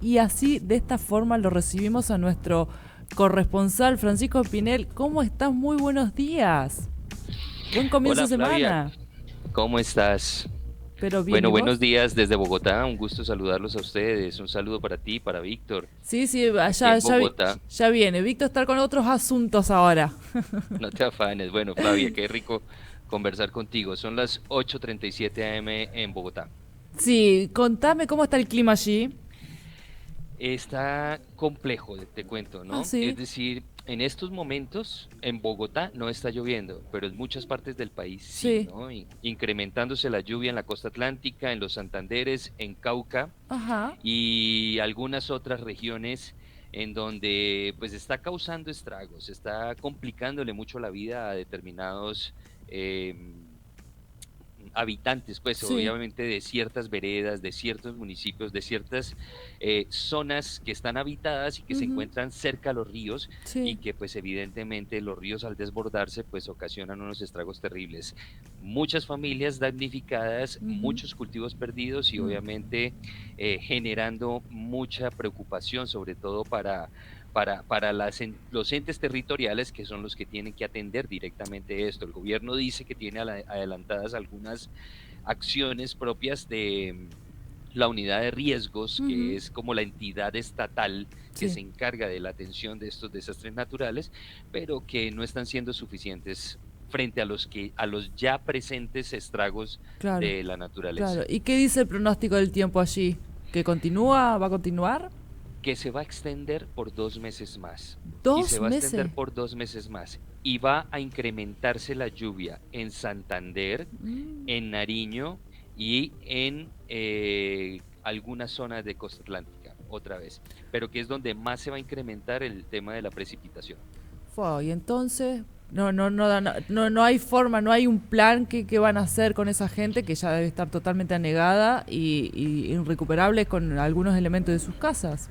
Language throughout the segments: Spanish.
Y así, de esta forma, lo recibimos a nuestro corresponsal Francisco Pinel. ¿Cómo estás? Muy buenos días. Buen comienzo Hola de Flavia, semana. ¿cómo estás? Pero bien, Bueno, ¿y buenos vos? días desde Bogotá, un gusto saludarlos a ustedes. Un saludo para ti, para Víctor, Sí, sí, aquí allá, en Bogotá. ya viene. Víctor está con otros asuntos ahora. No te afanes. Bueno, Flavia, qué rico conversar contigo. Son las 8:37 a.m. en Bogotá. Sí, contame cómo está el clima allí. Está complejo, te cuento, Ah, ¿no? Es sí. decir, en estos momentos en Bogotá no está lloviendo, pero en muchas partes del país sí, Sí. ¿no? Incrementándose la lluvia en la costa atlántica, en los Santanderes, en Cauca Ajá. y algunas otras regiones en donde pues está causando estragos, está complicándole mucho la vida a determinados habitantes, pues Sí. obviamente de ciertas veredas, de ciertos municipios, de ciertas zonas que están habitadas y que se Ujú. encuentran cerca a los ríos y Sí. que pues evidentemente los ríos al desbordarse pues ocasionan unos estragos terribles. Muchas familias damnificadas, Ujú. muchos cultivos perdidos y Mm. obviamente generando mucha preocupación sobre todo para los entes territoriales que son los que tienen que atender directamente esto. El gobierno dice que tiene adelantadas algunas acciones propias de la unidad de riesgos, que Ujú. es como la entidad estatal que Sí. se encarga de la atención de estos desastres naturales, pero que no están siendo suficientes frente a los ya presentes estragos Claro. de la Claro. naturaleza. ¿Y qué dice el pronóstico del tiempo allí? ¿Que continúa? ¿Va a continuar? Que se va a extender por 2 meses más y se Dos va a extender meses. por 2 meses más y va a incrementarse la lluvia en Santander, Mm. en Nariño y en algunas zonas de costa atlántica, otra vez, pero que es donde más se va a incrementar el tema de la precipitación. Fua, y entonces, no hay forma, no hay un plan que van a hacer con esa gente que ya debe estar totalmente anegada y irrecuperable con algunos elementos de sus casas.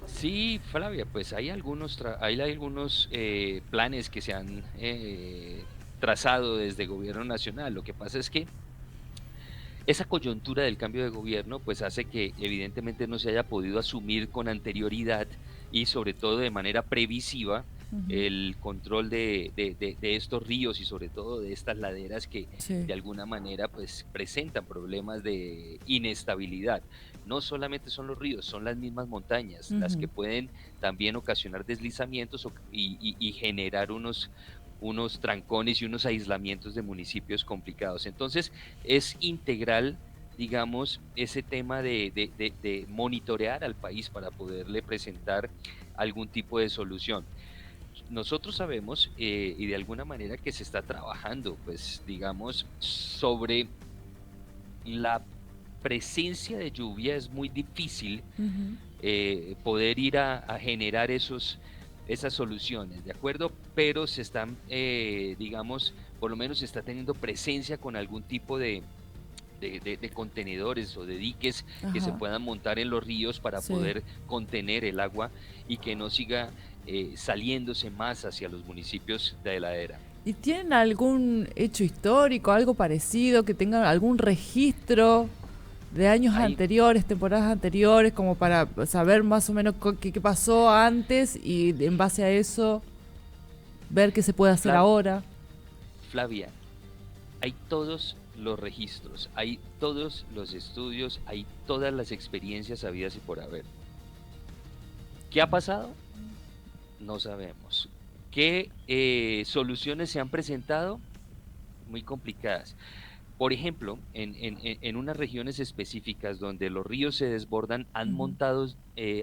Sí, Flavia, pues hay algunos planes que se han trazado desde el gobierno nacional. Lo que pasa es que esa coyuntura del cambio de gobierno pues hace que evidentemente no se haya podido asumir con anterioridad y sobre todo de manera previsiva Ujú. el control de estos ríos y sobre todo de estas laderas que Sí. de alguna manera pues presentan problemas de inestabilidad. No solamente son los ríos, son las mismas montañas las que Ujú. pueden también ocasionar deslizamientos y generar unos trancones y unos aislamientos de municipios complicados. Entonces, es integral, digamos, ese tema de monitorear al país para poderle presentar algún tipo de solución. Nosotros sabemos y de alguna manera que se está trabajando, pues, digamos, sobre la presencia de lluvia. Es muy difícil Ujú. poder ir a generar esas soluciones, ¿de acuerdo? Pero se están, digamos, por lo menos se está teniendo presencia con algún tipo de contenedores o de diques que se Ajá. puedan montar en los ríos para Sí. poder contener el agua y que no siga saliéndose más hacia los municipios de la era. ¿Y tienen algún hecho histórico, algo parecido, que tengan algún registro de años Hay, anteriores, temporadas anteriores, como para saber más o menos qué pasó antes y en base a eso ver qué se puede hacer Flav- ahora? Flavia, hay todos los registros, hay todos los estudios, hay todas las experiencias habidas y por haber. ¿Qué ha pasado? No sabemos. ¿Qué soluciones se han presentado? Muy complicadas. Por ejemplo, en unas regiones específicas donde los ríos se desbordan, Ujú.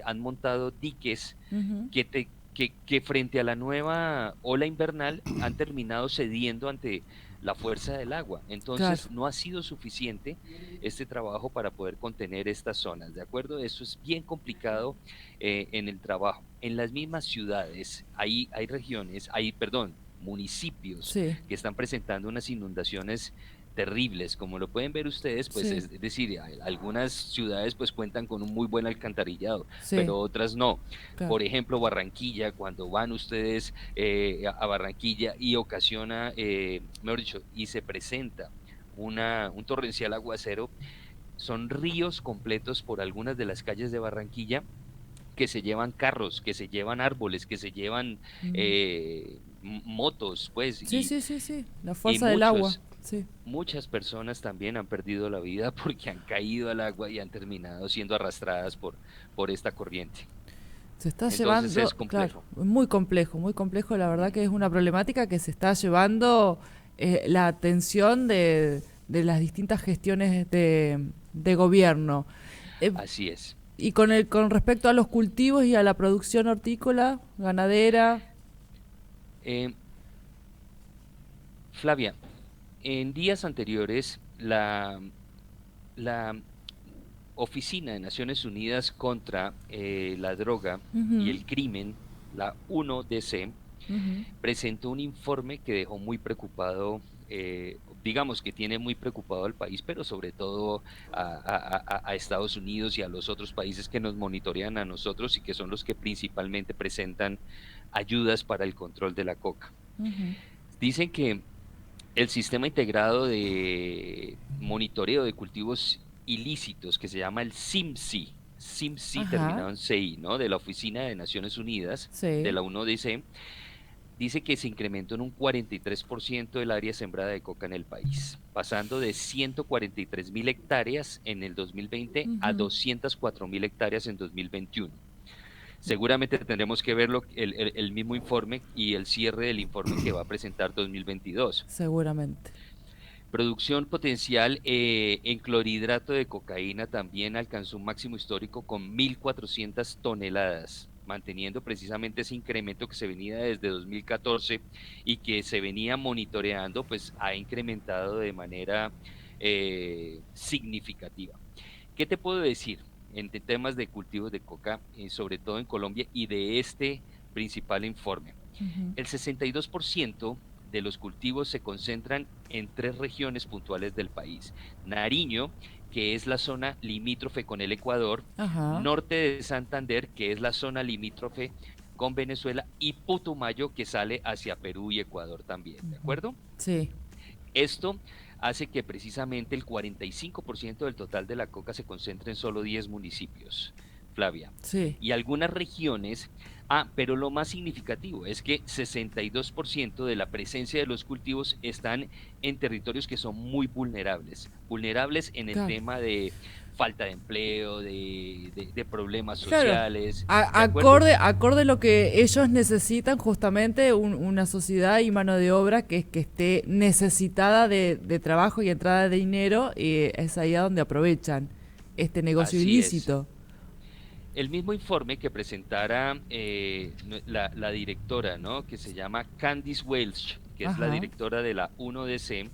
han montado diques Ujú. que frente a la nueva ola invernal han terminado cediendo ante la fuerza del agua. Claro. Entonces, no ha sido suficiente este trabajo para poder contener estas zonas, ¿de acuerdo? Eso es bien complicado en el trabajo. En las mismas ciudades hay regiones, perdón, municipios Sí, que están presentando unas inundaciones terribles. Como lo pueden ver ustedes, pues sí, es decir, algunas ciudades pues cuentan con un muy buen alcantarillado, sí, pero otras no. claro. Por ejemplo, Barranquilla, cuando van ustedes a Barranquilla y ocasiona, mejor dicho, y se presenta un torrencial aguacero, son ríos completos por algunas de las calles de Barranquilla que se llevan carros, que se llevan árboles, que se llevan Mm. motos, pues, Sí, sí, sí, sí, la y fuerza del agua, muchos, sí. muchas personas también han perdido la vida porque han caído al agua y han terminado siendo arrastradas por esta corriente. Se está Entonces es llevando, claro, complejo. muy complejo, la verdad Mm, que es una problemática que se está llevando la atención de las distintas gestiones de gobierno. Eh, así es. y con respecto a los cultivos y a la producción hortícola, ganadera, Eh, Flavia, en días anteriores, la Oficina de Naciones Unidas contra la Droga y ujú, el Crimen, la 1DC, ujú, presentó un informe que dejó muy preocupado, digamos que tiene muy preocupado al país, pero sobre todo a Estados Unidos y a los otros países que nos monitorean a nosotros y que son los que principalmente presentan ayudas para el control de la coca. ujú. Dicen que el sistema integrado de monitoreo de cultivos ilícitos que se llama el SIMSI Ajá, terminado en CI, ¿no? De la Oficina de Naciones Unidas, de sí. la 1DC, dice que se incrementó en un 43% el área sembrada de coca en el país, pasando de 143.000 hectáreas en el 2020 a Ujú, 204.000 hectáreas en 2021. Seguramente tendremos que ver el mismo informe y el cierre del informe que va a presentar 2022. seguramente. Producción potencial en clorhidrato de cocaína también alcanzó un máximo histórico con 1.400 toneladas, manteniendo precisamente ese incremento que se venía desde 2014 y que se venía monitoreando, pues ha incrementado de manera significativa. ¿Qué te puedo decir en temas de cultivos de coca, sobre todo en Colombia, y de este principal informe? Ujú, El 62% de los cultivos se concentran en tres regiones puntuales del país. Nariño, que es la zona limítrofe con el Ecuador, ajá, norte de Santander, que es la zona limítrofe con Venezuela, y Putumayo, que sale hacia Perú y Ecuador también, ¿de ujú. acuerdo? Sí, Esto hace que precisamente el 45% del total de la coca se concentre en solo 10 municipios, Flavia. sí. Y algunas regiones, pero lo más significativo es que 62% de la presencia de los cultivos están en territorios que son muy vulnerables, vulnerables en el Claro. tema de falta de empleo, de problemas Claro, sociales, ¿de acuerdo? acorde a lo que ellos necesitan, justamente una sociedad y mano de obra que esté necesitada de trabajo y entrada de dinero, y es ahí a donde aprovechan este negocio Así es. ilícito. El mismo informe que presentara la directora, ¿no? Que se llama Candice Welch, que es la Ajá. directora de la 1DC,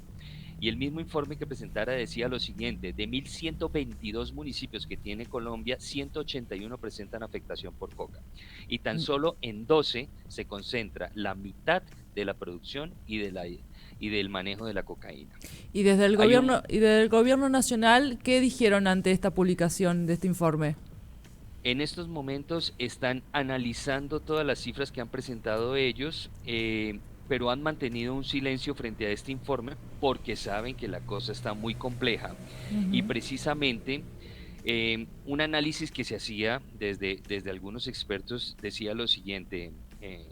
y el mismo informe que presentara decía lo siguiente: de 1.122 municipios que tiene Colombia, 181 presentan afectación por coca, y tan Mm. solo en 12 se concentra la mitad de la producción y del manejo de la cocaína. Hay un, Y desde el gobierno nacional, ¿qué dijeron ante esta publicación de este informe? En estos momentos están analizando todas las cifras que han presentado ellos, pero han mantenido un silencio frente a este informe porque saben que la cosa está muy compleja y Ujú, precisamente un análisis que se hacía desde algunos expertos decía lo siguiente,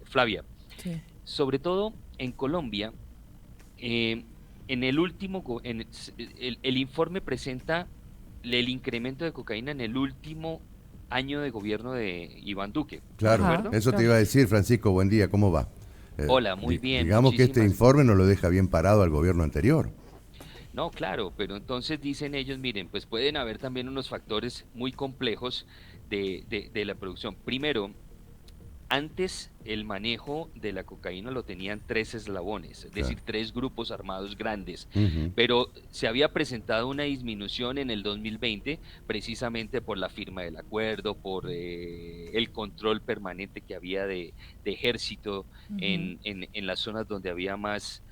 Flavia, sí. sobre todo en Colombia, eh, en el último, el informe presenta el incremento de cocaína en el último año de gobierno de Iván Duque, ¿de Claro, Ajá, acuerdo? eso te claro. iba a decir, Francisco, buen día, ¿cómo va? Hola, muy bien, Digamos que este muchísimas. informe no lo deja bien parado al gobierno anterior. No, claro, pero entonces dicen ellos, miren, pues pueden haber también unos factores muy complejos de la producción. Primero, antes el manejo de la cocaína lo tenían tres eslabones, es Claro. decir, tres grupos armados grandes, Ujú. pero se había presentado una disminución en el 2020 precisamente por la firma del acuerdo, por el control permanente que había de ejército Ujú, en las zonas donde había más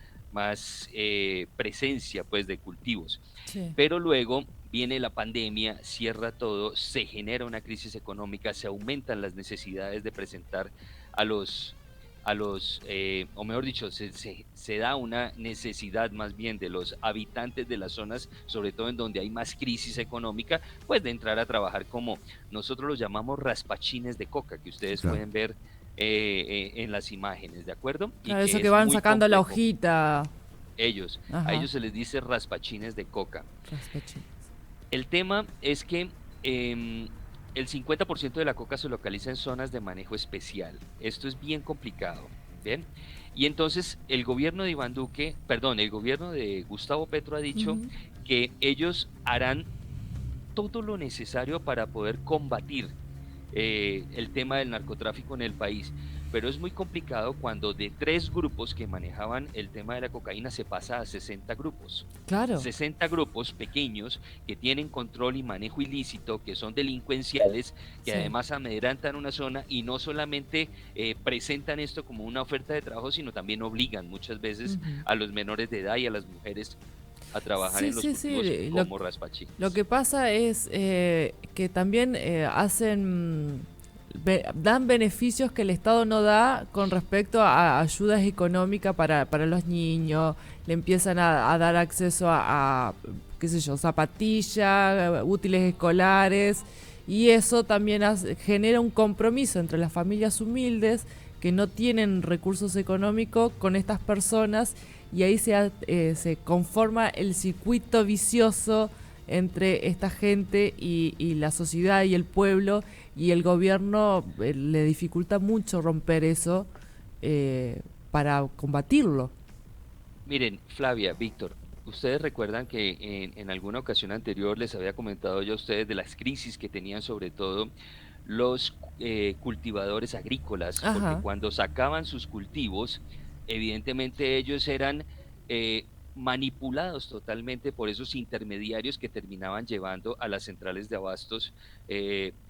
presencia pues de cultivos. sí. Pero luego viene la pandemia, cierra todo, se genera una crisis económica, se aumentan las necesidades de presentar a los o mejor dicho, se da una necesidad más bien de los habitantes de las zonas, sobre todo en donde hay más crisis económica, pues de entrar a trabajar como nosotros los llamamos raspachines de coca, que ustedes Claro. pueden ver en las imágenes, ¿de acuerdo? Y Claro, eso que que es van muy sacando la complejo. hojita. A Ajá, ellos se les dice raspachines de coca. raspachines. El tema es que el 50% de la coca se localiza en zonas de manejo especial. Esto es bien complicado, ¿bien? Y entonces el gobierno de Iván Duque, perdón, el gobierno de Gustavo Petro ha dicho Ujú. que ellos harán todo lo necesario para poder combatir el tema del narcotráfico en el país. Pero es muy complicado cuando de 3 grupos que manejaban el tema de la cocaína se pasa a 60 grupos. Claro, 60 grupos pequeños que tienen control y manejo ilícito, que son delincuenciales, que sí. además amedrentan una zona y no solamente presentan esto como una oferta de trabajo, sino también obligan muchas veces Ujú. a los menores de edad y a las mujeres a trabajar Sí, en los sí, cultivos sí. como Lo raspachines. que pasa es que también dan beneficios que el Estado no da con respecto a ayudas económicas para los niños. Le empiezan a dar acceso qué sé yo, zapatillas, útiles escolares. Y eso también genera un compromiso entre las familias humildes que no tienen recursos económicos con estas personas, y ahí se conforma el circuito vicioso entre esta gente y la sociedad y el pueblo, y el gobierno le dificulta mucho romper eso para combatirlo. Miren, Flavia, Víctor, ustedes recuerdan que en alguna ocasión anterior les había comentado yo a ustedes de las crisis que tenían sobre todo los cultivadores agrícolas, porque Ajá, cuando sacaban sus cultivos, evidentemente ellos eran manipulados totalmente por esos intermediarios que terminaban llevando a las centrales de abastos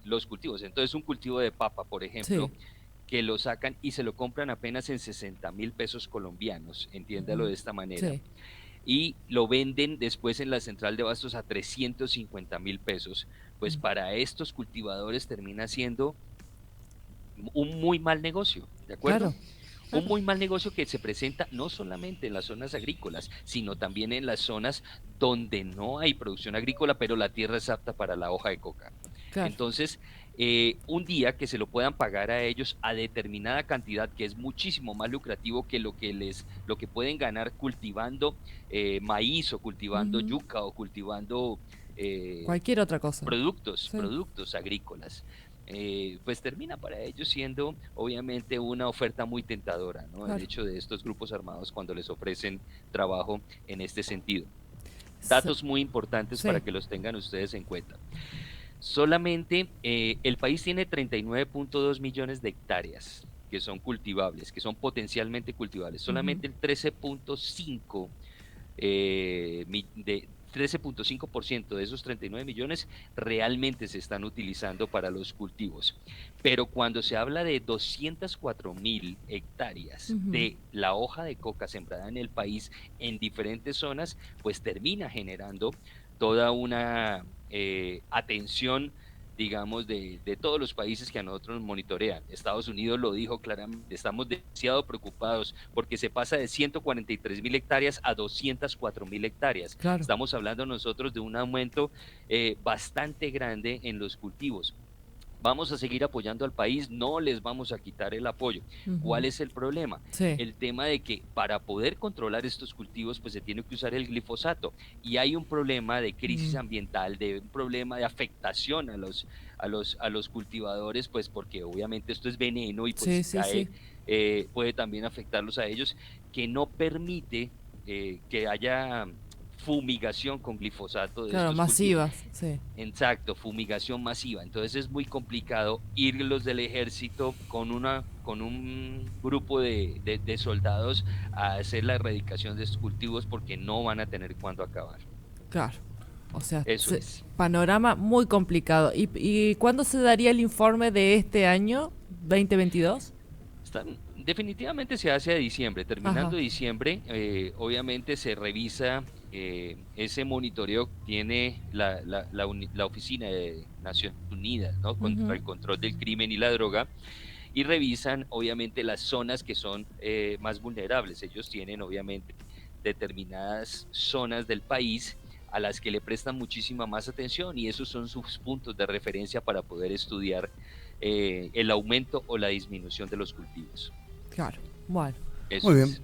los cultivos. Entonces, un cultivo de papa, por sí. ejemplo, que lo sacan y se lo compran apenas en 60.000 pesos colombianos, entiéndalo Ujú, de esta manera, sí, y lo venden después en la central de abastos a 350.000 pesos, pues para estos cultivadores termina siendo un muy mal negocio, ¿de acuerdo? claro, Un claro, muy mal negocio que se presenta no solamente en las zonas agrícolas, sino también en las zonas donde no hay producción agrícola, pero la tierra es apta para la hoja de coca. claro. Entonces, un día que se lo puedan pagar a ellos a determinada cantidad, que es muchísimo más lucrativo que lo que pueden ganar cultivando maíz o cultivando Ujú. yuca o cultivando eh, Cualquier otra cosa. Sí, productos agrícolas. Pues termina para ellos siendo obviamente una oferta muy tentadora, ¿no? El claro. hecho de estos grupos armados cuando les ofrecen trabajo en este sentido. Sí, Datos muy importantes para sí. que los tengan ustedes en cuenta. Solamente el país tiene 39.2 millones de hectáreas que son cultivables, que son potencialmente cultivables. Ujú. Solamente el 13.5 de 13.5% de esos 39 millones realmente se están utilizando para los cultivos. Pero cuando se habla de 204.000 hectáreas Ujú. de la hoja de coca sembrada en el país en diferentes zonas, pues termina generando toda una atención, digamos, de todos los países que a nosotros nos monitorean. Estados Unidos lo dijo claramente, estamos demasiado preocupados porque se pasa de 143.000 hectáreas a 204.000 hectáreas. Claro. Estamos hablando nosotros de un aumento bastante grande en los cultivos. Vamos a seguir apoyando al país, no les vamos a quitar el apoyo. Ujú. ¿Cuál es el problema? Sí. El tema de que para poder controlar estos cultivos, pues se tiene que usar el glifosato. Y hay un problema de crisis Mm. ambiental, de un problema de afectación a los cultivadores, pues porque obviamente esto es veneno y pues Sí, si sí, cae, sí. puede también afectarlos a ellos, que no permite que haya fumigación con glifosato de Claro, estos cultivos. masivas. Sí. Exacto, fumigación masiva. Entonces es muy complicado ir los del ejército con un grupo de soldados a hacer la erradicación de estos cultivos porque no van a tener cuándo acabar. Claro. O sea, Eso es. panorama muy complicado. ¿Y cuándo se daría el informe de este año, 2022? Definitivamente se hace a diciembre. Ajá. Terminando diciembre, obviamente se revisa ese monitoreo que tiene la Oficina de Naciones Unidas, ¿no? Contra Ujú. el control del crimen y la droga. y revisan obviamente las zonas que son más vulnerables. Ellos tienen obviamente determinadas zonas del país a las que le prestan muchísima más atención y esos son sus puntos de referencia para poder estudiar el aumento o la disminución de los cultivos. Claro, bueno. Muy Eso bien. es.